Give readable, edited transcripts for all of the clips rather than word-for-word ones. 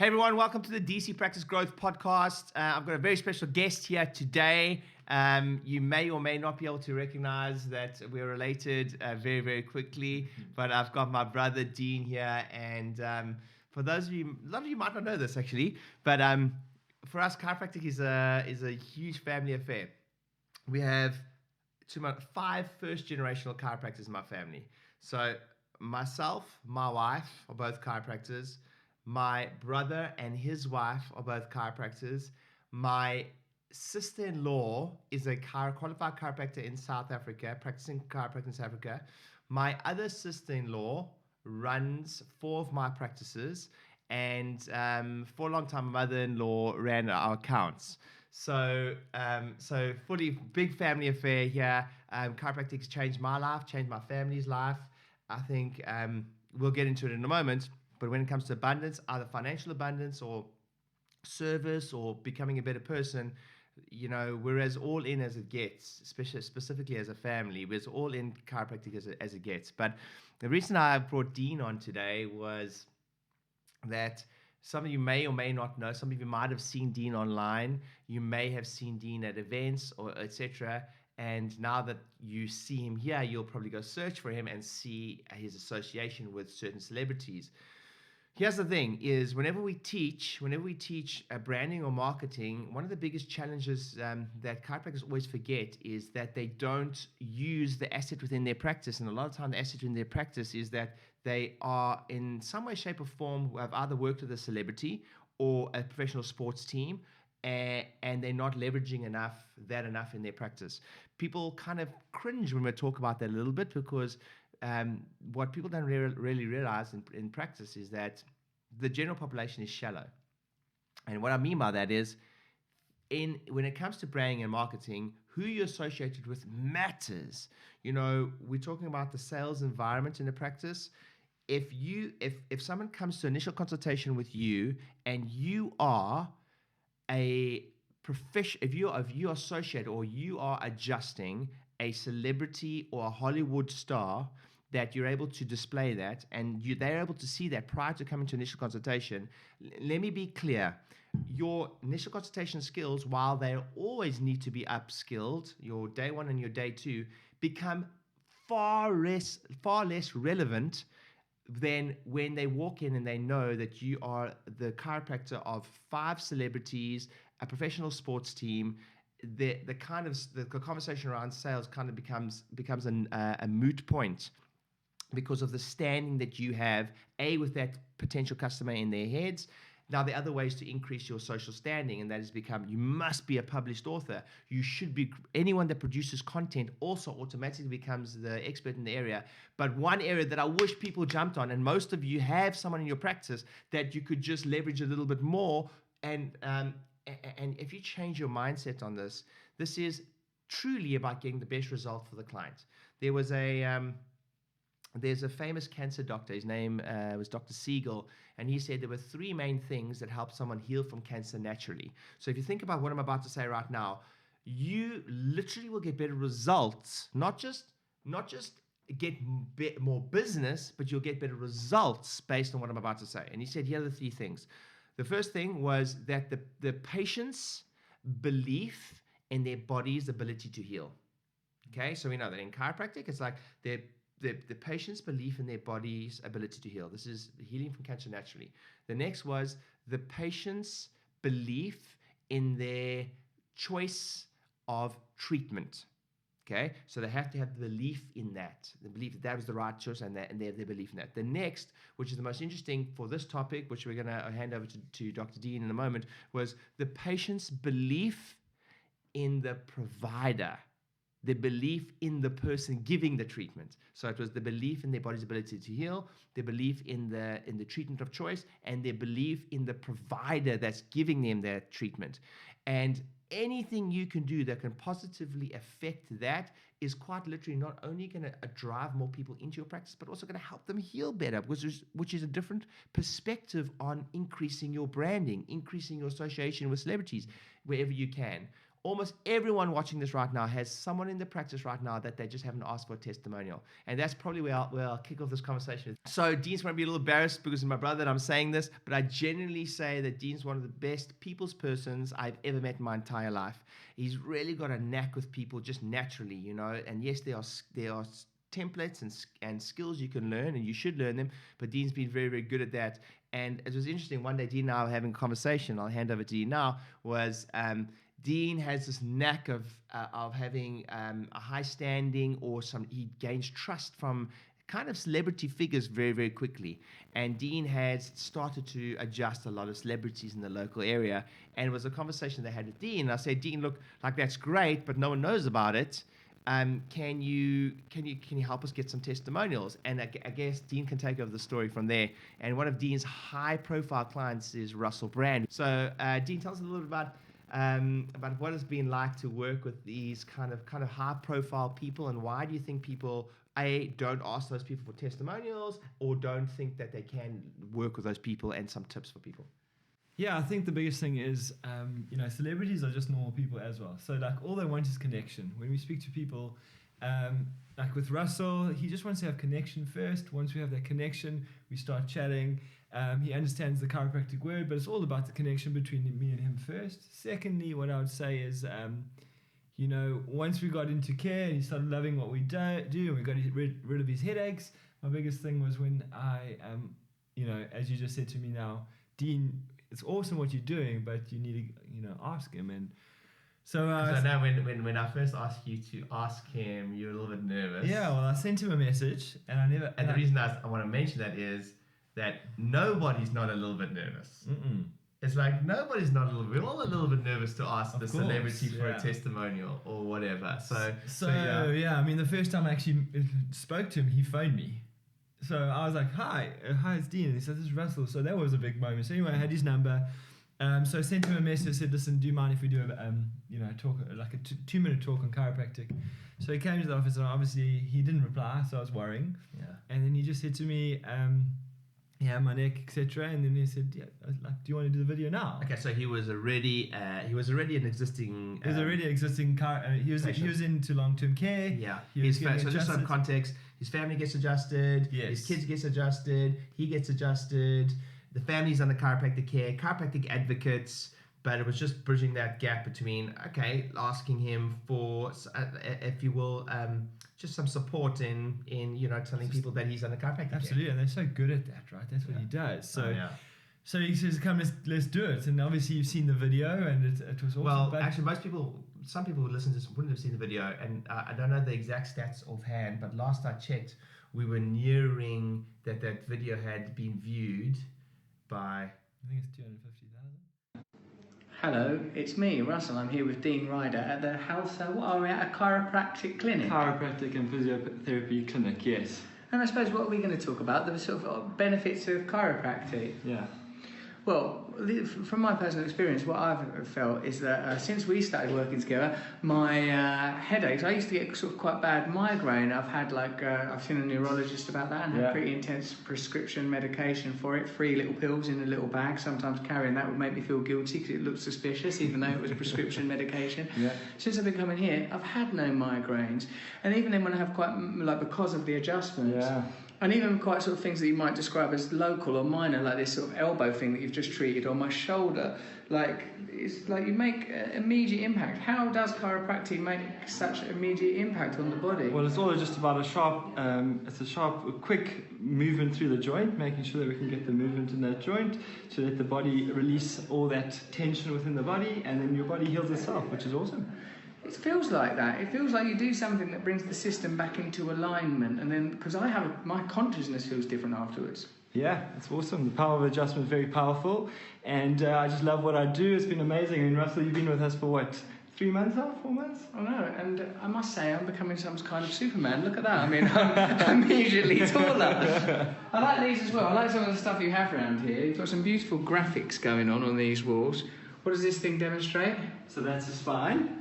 Hey everyone, welcome to the DC Practice Growth Podcast. I've got a very special guest here today. You may or may not be able to recognize that we're related very, very quickly, but I've got my brother Dean here, and for those of you, a lot of you might not know this actually, but for us, chiropractic is a huge family affair. We have five first-generational chiropractors in my family. So myself, my wife are both chiropractors. My brother and his wife are both chiropractors. My sister-in-law is a qualified chiropractor in South Africa, practicing chiropractic in South Africa. My other sister-in-law runs four of my practices, and for a long time, my mother-in-law ran our accounts. So fully big family affair here. Chiropractic's changed my life, changed my family's life. I think we'll get into it in a moment. But when it comes to abundance, either financial abundance or service or becoming a better person, we're as all in as it gets, especially specifically as a family. We're as all in chiropractic as it gets. But the reason I brought Dean on today was that some of you may or may not know. Some of you might have seen Dean online. You may have seen Dean at events or etc. And now that you see him here, you'll probably go search for him and see his association with certain celebrities. Here's the thing: is whenever we teach branding or marketing, one of the biggest challenges that chiropractors always forget is that they don't use the asset within their practice. And a lot of time, the asset in their practice is that they are in some way, shape, or form who have either worked with a celebrity or a professional sports team, and they're not leveraging enough in their practice. People kind of cringe when we talk about that a little bit because what people don't really realize in practice is that the general population is shallow. And what I mean by that is, when it comes to branding and marketing, who you're associated with matters. We're talking about the sales environment in the practice. If someone comes to initial consultation with you and you are a profession, if you associate or you are adjusting a celebrity or a Hollywood star, that you're able to display that and they're able to see that prior to coming to initial consultation. Let me be clear. Your initial consultation skills, while they always need to be upskilled, your day one and your day two, become far less relevant than when they walk in and they know that you are the chiropractor of five celebrities, a professional sports team. The conversation around sales kind of becomes a moot point, because of the standing that you have, with that potential customer in their heads. Now, the other way is to increase your social standing, and that has become, you must be a published author. You should be, anyone that produces content also automatically becomes the expert in the area. But one area that I wish people jumped on, and most of you have someone in your practice that you could just leverage a little bit more, and if you change your mindset on this is truly about getting the best result for the client. There's a famous cancer doctor. His name was Dr. Siegel, and he said there were three main things that help someone heal from cancer naturally. So if you think about what I'm about to say right now, you literally will get better results, not just get more business, but you'll get better results based on what I'm about to say. And he said, here are the three things. The first thing was that the patient's belief in their body's ability to heal. Okay, so we know that in chiropractic, it's like the patient's belief in their body's ability to heal. This is healing from cancer naturally. The next was the patient's belief in their choice of treatment. Okay, so they have to have the belief in that, the belief that was the right choice, and their belief in that. The next, which is the most interesting for this topic, which we're going to hand over to Dr. Dean in a moment, was the patient's belief in the provider, the belief in the person giving the treatment. So it was the belief in their body's ability to heal, the belief in the treatment of choice, and their belief in the provider that's giving them that treatment. And anything you can do that can positively affect that is quite literally not only going to drive more people into your practice, but also going to help them heal better, which is a different perspective on increasing your branding, increasing your association with celebrities wherever you can. almost everyone watching this right now has someone in the practice right now that they just haven't asked for a testimonial. And that's probably where I'll kick off this conversation. So Dean's going to be a little embarrassed because of my brother that I'm saying this, but I genuinely say that Dean's one of the best people's persons I've ever met in my entire life. He's really got a knack with people just naturally, you know, and yes, there are templates and skills you can learn, and you should learn them, but Dean's been very, very good at that. And it was interesting, one day Dean and I were having a conversation, I'll hand over to Dean now, was Dean has this knack of having a high standing, or he gains trust from kind of celebrity figures very, very quickly. And Dean has started to adjust a lot of celebrities in the local area, and it was a conversation they had with Dean. And I said, Dean, look, like that's great, but no one knows about it. Can you help us get some testimonials? And I guess Dean can take over the story from there. And one of Dean's high-profile clients is Russell Brand. So Dean, tell us a little bit about what it's been like to work with these kind of high-profile people, and why do you think people don't ask those people for testimonials, or don't think that they can work with those people, and some tips for people? Yeah, I think the biggest thing is, celebrities are just normal people as well. So, like, all they want is connection. When we speak to people, like with Russell, he just wants to have connection first. Once we have that connection, we start chatting. He understands the chiropractic word, but it's all about the connection between me and him first. Secondly, what I would say is, once we got into care and he started loving what we do, and we got rid of his headaches, my biggest thing was when I, as you just said to me now, Dean, it's awesome what you're doing, but you need to, ask him. And so I know when I first asked you to ask him, you were a little bit nervous. Yeah, well, I sent him a message, and I never. And the reason I want to mention that is that nobody's not a little bit nervous. Mm-mm. It's like nobody's not a little bit. We're all a little bit nervous to ask the celebrity for a testimonial or whatever. So yeah. I mean, the first time I actually spoke to him, he phoned me. So I was like, hi, it's Dean. And he said, this is Russell. So that was a big moment. So anyway, I had his number. So I sent him a message, said, listen, do you mind if we do a talk, like a 2-minute talk on chiropractic? So he came to the office, and obviously he didn't reply, so I was worrying. Yeah. And then he just said to me, my neck, etc. And then he said, do you want to do the video now? Okay, so he was already an existing. He was already existing. He was into long-term care. Yeah. So just some context. His family gets adjusted. Yes. His kids gets adjusted. He gets adjusted. The family's under chiropractic care. Chiropractic advocates. But it was just bridging that gap between, asking him for, if you will, just some support in telling people that he's under chiropractic care. Absolutely, and they're so good at that, right? That's what he does. So he says, come, let's do it. And obviously you've seen the video, and it was awesome. Well, actually, some people who listen to this wouldn't have seen the video, and I don't know the exact stats offhand, but last I checked, we were nearing that video had been viewed by... I think it's 250,000. Hello, it's me, Russell. I'm here with Dean Rieder at the house. What are we at? A chiropractic clinic? Chiropractic and physiotherapy clinic, yes. And I suppose what are we going to talk about? The sort of benefits of chiropractic. Yeah. Well, from my personal experience, what I've felt is that since we started working together, my headaches, I used to get sort of quite bad migraine. I've had I've seen a neurologist about that, and had pretty intense prescription medication for it, 3 little pills in a little bag. Sometimes carrying that would make me feel guilty because it looked suspicious, even though it was prescription medication. Yeah. Since I've been coming here, I've had no migraines. And even then when I have because of the adjustments, and even quite sort of things that you might describe as local or minor, like this sort of elbow thing that you've just treated, or my shoulder, it's like you make immediate impact. How does chiropractic make such immediate impact on the body? Well, it's all just about a quick movement through the joint, making sure that we can get the movement in that joint, so that the body release all that tension within the body, and then your body heals itself, which is awesome. It feels like that. It feels like you do something that brings the system back into alignment, and then because my consciousness feels different afterwards. Yeah, it's awesome. The power of adjustment is very powerful, and I just love what I do. It's been amazing. I mean, Russell, you've been with us for what, 3 months now? 4 months? I know, and I must say I'm becoming some kind of Superman. Look at that. I mean, I'm immediately taller. I like these as well. I like some of the stuff you have around here. You've got some beautiful graphics going on these walls. What does this thing demonstrate? So that's the spine.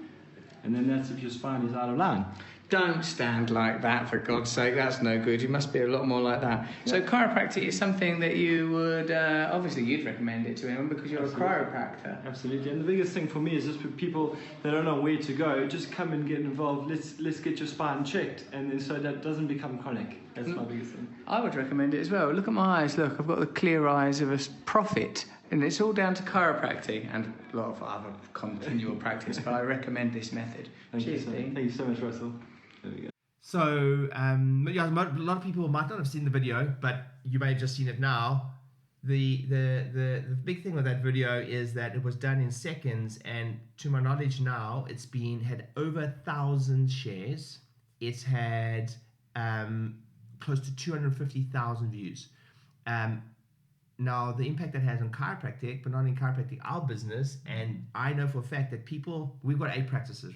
And then that's if your spine is out of line. Don't stand like that, for God's sake. That's no good. You must be a lot more like that. So chiropractic is something that you would, obviously you'd recommend it to anyone because you're Absolutely. a chiropractor. Absolutely, and the biggest thing for me is just for people that don't know where to go, just come and get involved. Let's get your spine checked, and then so that doesn't become chronic. That's my biggest thing. I would recommend it as well. Look at my eyes. Look, I've got the clear eyes of a prophet, and it's all down to chiropractic and a lot of other continual practice. But I recommend this method. Cheers, Dean. Thank you so much, Russell. There we go. So, yeah, a lot of people might not have seen the video, but you may have just seen it now. The big thing with that video is that it was done in seconds, and to my knowledge now, it's had over 1,000 shares. It's had close to 250,000 views. Now, the impact that has on chiropractic, but not in chiropractic, our business, and I know for a fact that we've got 8 practices.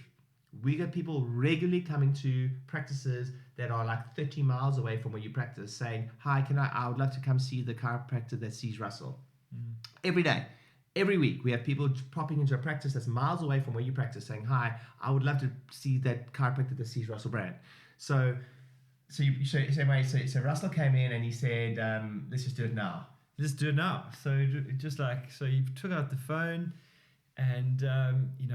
We get people regularly coming to practices that are like 30 miles away from where you practice saying, hi, I would love to come see the chiropractor that sees Russell. Every day, every week, we have people popping into a practice that's miles away from where you practice saying, hi, I would love to see that chiropractor that sees Russell Brand. So Russell came in and he said, let's just do it now. Just do it now. So you took out the phone and,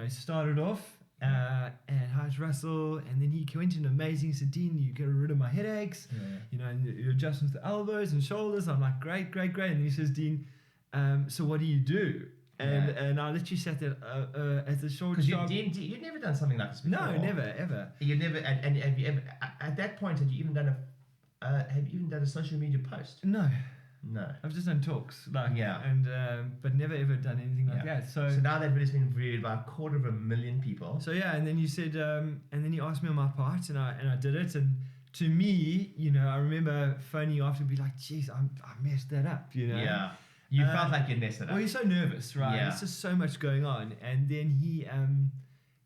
started off. And how's Russell? And then he went in amazing. He said, Dean, you get rid of my headaches, and your adjustments to elbows and shoulders. I'm like, great. And he says, Dean, so what do you do? And I literally sat there as a short shop. Because you'd never done something like this before. No, never, ever. You never, and have you ever, at that point, have you even done a social media post? No. No. I've just done talks, but never ever done anything like that. So now that video's been viewed by 250,000 people. So and then you said, and then you asked me on my part, and I did it. And to me, I remember phoning you after and be like, "Geez, I messed that up," Yeah. You felt like you messed it up. Well, you're so nervous, right? Yeah. There's just so much going on. And then he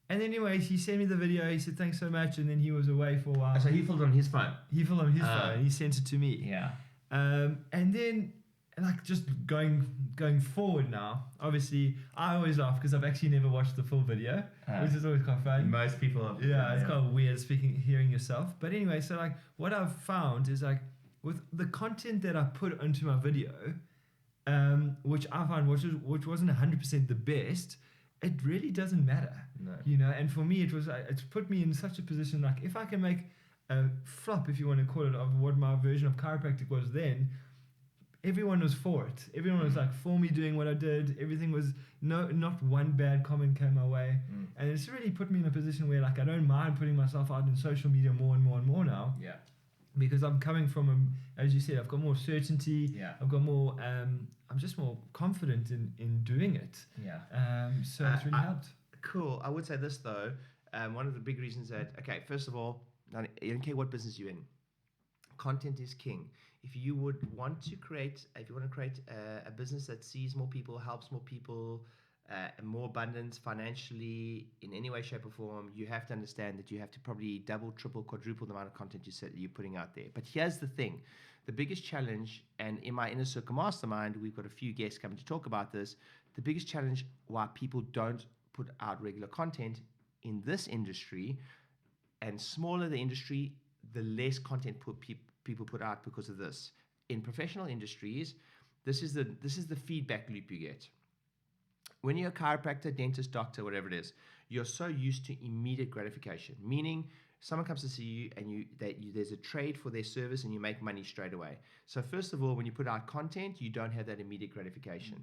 anyways, he sent me the video. He said, "Thanks so much." And then he was away for a while. So he filmed on his phone. phone. And he sent it to me. Yeah. And then, like, just going forward now, obviously, I always laugh because I've actually never watched the full video, which is always quite fun. Most people have. Yeah, it's kind of weird hearing yourself. But anyway, so, like, what I've found is, like, with the content that I put onto my video, which I found which wasn't 100% the best, it really doesn't matter. No. And for me, it's put me in such a position, like, if I can make a flop, if you want to call it, of what my version of chiropractic was then, everyone was for it. Everyone was like for me doing what I did. Everything was not one bad comment came my way. And it's really put me in a position where, like, I don't mind putting myself out in social media more and more and more now. Yeah. Because I'm coming from as you said, I've got more certainty. Yeah. I've got more. I'm just more confident in doing it. Yeah. So it's really helped. Cool. I would say this though. One of the big reasons that first of all, I don't care what business you're in. Content is king. If you want to create a business that sees more people, helps more people, more abundance financially in any way, shape, or form, you have to understand that you have to probably double, triple, quadruple the amount of content you're putting out there. But here's the thing. The biggest challenge, and in my Inner Circle Mastermind, we've got a few guests coming to talk about this, the biggest challenge why people don't put out regular content in this industry, and smaller the industry, the less content people put out because of this. In professional industries, this is the feedback loop you get. When you're a chiropractor, dentist, doctor, whatever it is, you're so used to immediate gratification, meaning someone comes to see you and there's a trade for their service and you make money straight away. So first of all, when you put out content, you don't have that immediate gratification.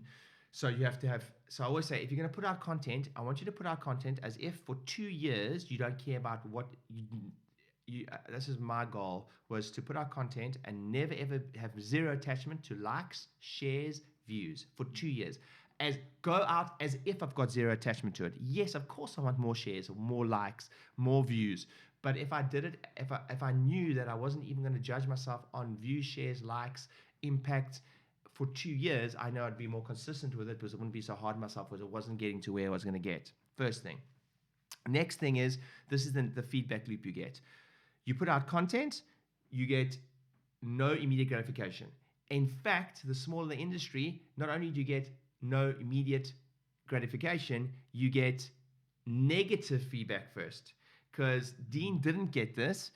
So you have to have, so I always say, if you're going to put out content, I want you to put out content as if for 2 years you don't care about what this is my goal, was to put out content and never ever have zero attachment to likes, shares, views for 2 years. Go out as if I've got zero attachment to it. Yes, of course I want more shares, more likes, more views. But if I did it, if I knew that I wasn't even going to judge myself on views, shares, likes, impact, for 2 years, I know I'd be more consistent with it because it wouldn't be so hard on myself because it wasn't getting to where I was going to get. First thing. Next thing is, this is the feedback loop you get. You put out content, you get no immediate gratification. In fact, the smaller the industry, not only do you get no immediate gratification, you get negative feedback first. because Dean didn't get this.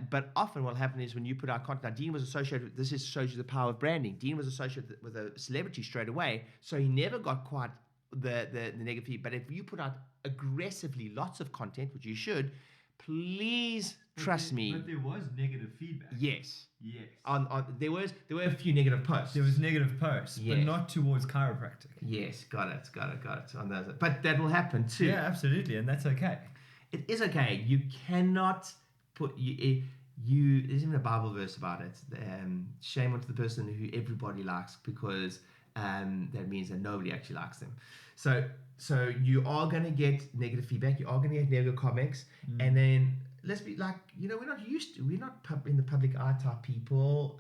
But often what will happen is when you put out content, now Dean was associated with, this shows you the power of branding. Dean was associated with a celebrity straight away, so he never got quite the negative feedback. But if you put out aggressively lots of content, which you should, please trust me. But there was negative feedback. Yes. Yes. There were a few negative posts. There was negative posts, Yes. but not towards chiropractic. Yes, got it. On those. But that will happen too. Yeah, absolutely, and that's okay. It is okay. You cannot put you. There's even a Bible verse about it. Shame onto the person who everybody likes, because that means that nobody actually likes them. So you are going to get negative feedback. You are going to get negative comments, and then let's be like, we're not in the public eye type people.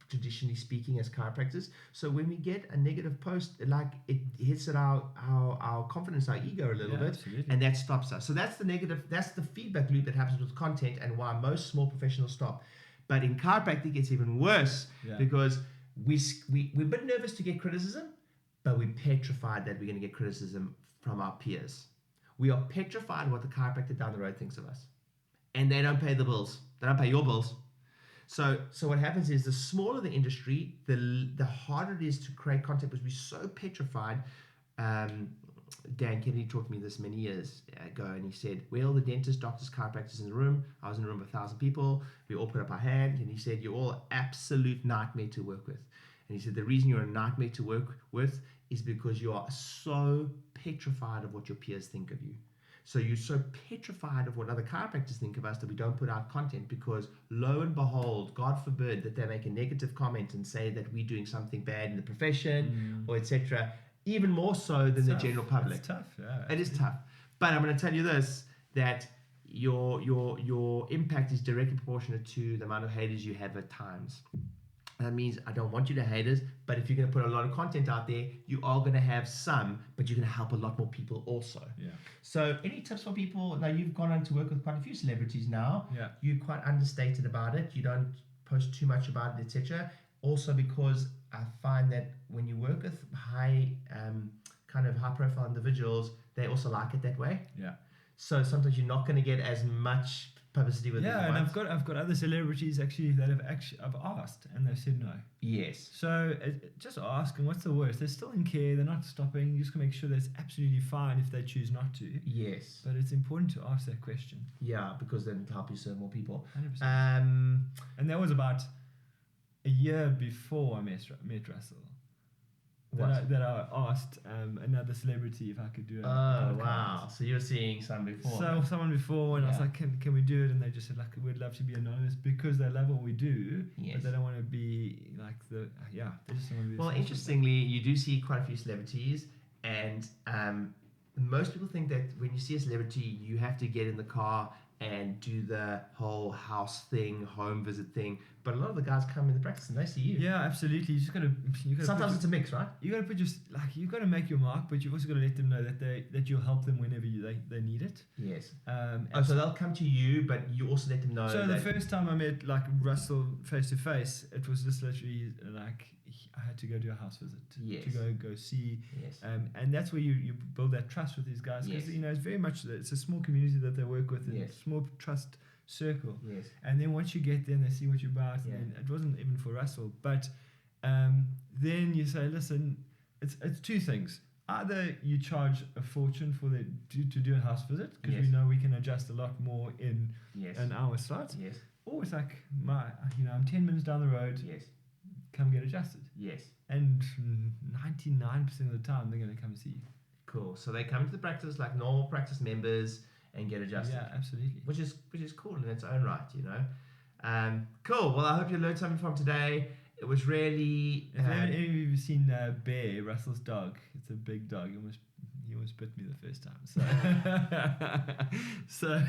Traditionally speaking, as chiropractors, so when we get a negative post, like it hits at our confidence, our ego a little bit, absolutely. and that stops us. So that's the negative, that's the feedback loop that happens with content, and why most small professionals stop. But in chiropractic, it's even worse, because we're a bit nervous to get criticism, but we're petrified that we're going to get criticism from our peers. We are petrified what the chiropractor down the road thinks of us, and they don't pay the bills. They don't pay your bills. So what happens is, the smaller the industry, the harder it is to create content, because we're so petrified. Dan Kennedy taught me this many years ago, and he said, well, the dentists, doctors, chiropractors in the room. I was in a room with 1,000 people. We all put up our hand, and he said, you're all absolute nightmare to work with. And he said, the reason you're a nightmare to work with is because you are so petrified of what your peers think of you. So you're so petrified of what other chiropractors think of us that we don't put out content, because lo and behold, God forbid that they make a negative comment and say that we're doing something bad in the profession or etc. Even more so than the general public. It's tough. Yeah, it is tough. But I'm going to tell you this, that your impact is directly proportionate to the amount of haters you have at times. That means I don't want you to hate us, but if you're going to put a lot of content out there, you are going to have some, but you're going to help a lot more people also. Yeah. So any tips for people? Now, you've gone on to work with quite a few celebrities now. Yeah. You're quite understated about it. You don't post too much about it, etc. Also, because I find that when you work with high profile individuals, they also like it that way. Yeah. So sometimes you're not going to get as much publicity with it. Yeah, and I've got other celebrities actually that I've asked, and they've said no. Yes. So just ask, and what's the worst? They're still in care. They're not stopping. You just gotta make sure that it's absolutely fine if they choose not to. Yes. But it's important to ask that question. Yeah, because then it'll help you serve more people. 100%. And that was about a year before I met Russell. That I asked another celebrity if I could do it. Oh, wow. So you were seeing someone before. So someone before, and I was like, can we do it? And they just said, like, we'd love to be anonymous, because they love what we do, but they don't want to be like they just don't want to be. Well, interestingly, you do see quite a few celebrities, and most people think that when you see a celebrity, you have to get in the car and do the whole house thing, home visit thing. But a lot of the guys come in the practice and they see you. Yeah, absolutely. You just gotta. Sometimes it's a mix, right? You gotta put you gotta make your mark, but you've also gotta let them know that you'll help them whenever they need it. Yes. So they'll come to you, but you also let them know. So the first time I met Russell face to face, it was just literally like I had to go do a house visit. Yes. To go see. Yes. And that's where you build that trust with these guys, because it's very much it's a small community that they work with, and small trust circle. Yes. And then once you get there and they see what you're about, and it wasn't even for Russell, but then you say, listen, it's two things. Either you charge a fortune for to do a house visit, because we know we can adjust a lot more in an hour slot. Yes. Or it's like I'm 10 minutes down the road. Yes. Come get adjusted. Yes. And 99% of the time they're going to come see you. Cool. So they come to the practice like normal practice members and get adjusted. Yeah, absolutely. Which is cool in its own right, Cool. Well, I hope you learned something from today. It was really. If any of you have seen Bear, Russell's dog, it's a big dog. He almost bit me the first time. So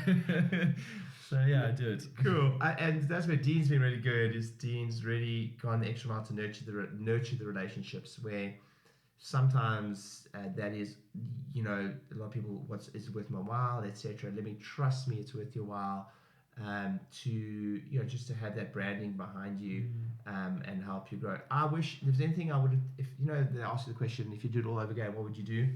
yeah, I did. Cool. And that's where Dean's been really good. Is Dean's really gone the extra mile to nurture the relationships, where sometimes that is, a lot of people, is it worth my while, etc. Let me trust me, it's worth your while. To just to have that branding behind you, and help you grow. I wish if there's anything I would have, if they asked you the question, if you did it all over again, what would you do?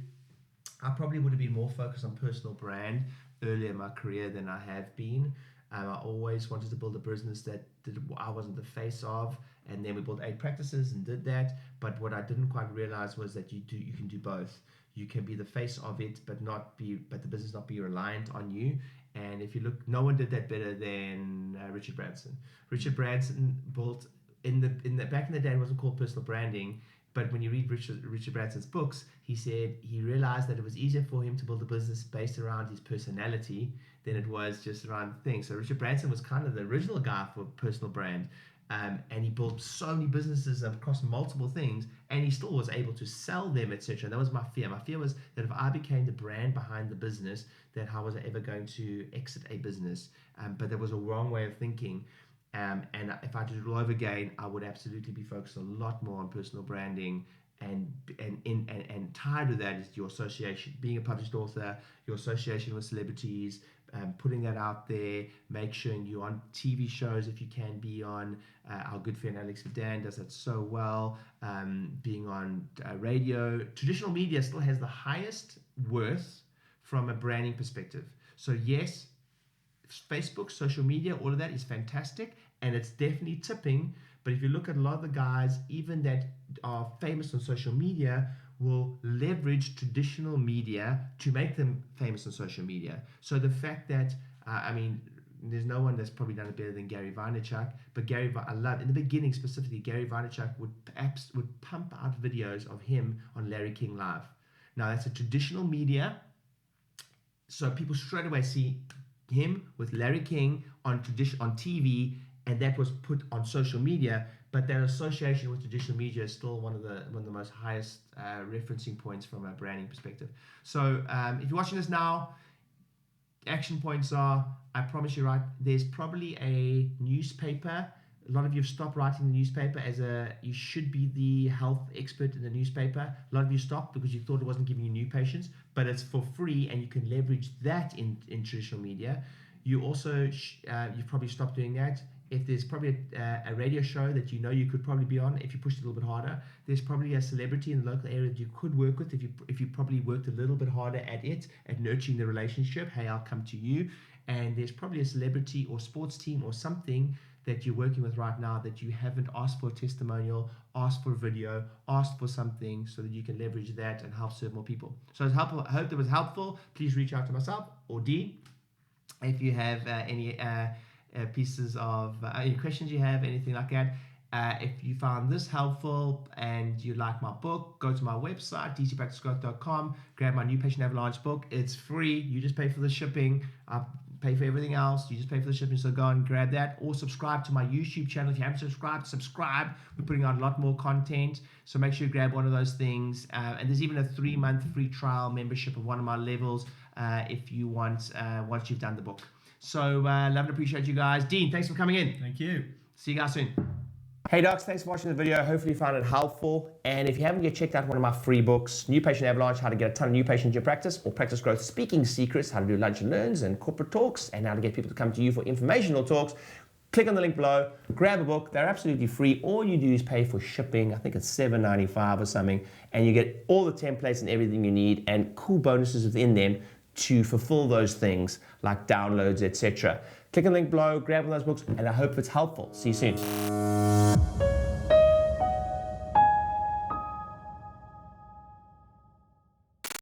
I probably would have been more focused on personal brand, earlier in my career than I have been. I always wanted to build a business that I wasn't the face of, and then we built 8 practices and did that. But what I didn't quite realize was that you can do both. You can be the face of it, but the business not be reliant on you. And if you look, no one did that better than Richard Branson. Richard Branson built back in the day, it wasn't called personal branding. But when you read Richard Branson's books, he said he realized that it was easier for him to build a business based around his personality than it was just around things. So Richard Branson was kind of the original guy for personal brand. And he built so many businesses across multiple things, and he still was able to sell them, etc. And that was my fear. My fear was that if I became the brand behind the business, that how was I ever going to exit a business? But that was a wrong way of thinking. And if I did it all over again, I would absolutely be focused a lot more on personal branding, and tied with that is your association, being a published author, your association with celebrities, putting that out there, make sure you're on TV shows if you can be on. Our good friend Alex Sedan does that so well. Being on radio, traditional media still has the highest worth from a branding perspective. So yes, Facebook, social media, all of that is fantastic, and it's definitely tipping. But if you look at a lot of the guys, even that are famous on social media, will leverage traditional media to make them famous on social media. So the fact that, there's no one that's probably done it better than Gary Vaynerchuk, but I love, in the beginning specifically, Gary Vaynerchuk would pump out videos of him on Larry King Live. Now that's a traditional media, so people straight away see him with Larry King on TV, and that was put on social media. But that association with traditional media is still one of the most highest referencing points from a branding perspective. So if you're watching this now, action points are, I promise you, right, there's probably a newspaper. A lot of you have stopped writing the newspaper you should be the health expert in the newspaper. A lot of you stopped because you thought it wasn't giving you new patients, but it's for free, and you can leverage that in traditional media. You also, you've probably stopped doing that. If there's probably a radio show that you know you could probably be on, if you pushed it a little bit harder, there's probably a celebrity in the local area that you could work with if you probably worked a little bit harder at nurturing the relationship. Hey, I'll come to you. And there's probably a celebrity or sports team or something that you're working with right now that you haven't asked for a testimonial, asked for a video, asked for something, so that you can leverage that and help serve more people. So I hope that was helpful. Please reach out to myself or Dean if you have any pieces of any questions you have, anything like that. If you found this helpful and you like my book, go to my website, dcpracticegrowth.com, grab my New Patient Avalanche book. It's free. You just pay for the shipping. I pay for everything else. You just pay for the shipping. So go and grab that, or subscribe to my YouTube channel. If you haven't subscribe. We're putting out a lot more content. So make sure you grab one of those things. And there's even a 3-month free trial membership of one of my levels if you want, once you've done the book. So love and appreciate you guys. Dean, thanks for coming in. Thank you. See you guys soon. Hey docs, thanks for watching the video. Hopefully you found it helpful. And if you haven't yet checked out one of my free books, New Patient Avalanche, how to get a ton of new patients in your practice, or Practice Growth Speaking Secrets, how to do lunch and learns and corporate talks, and how to get people to come to you for informational talks, click on the link below, grab a book. They're absolutely free. All you do is pay for shipping. I think it's $7.95 or something. And you get all the templates and everything you need, and cool bonuses within them to fulfill those things like downloads, etc. Click on the link below, grab one of those books, and I hope it's helpful. See you soon.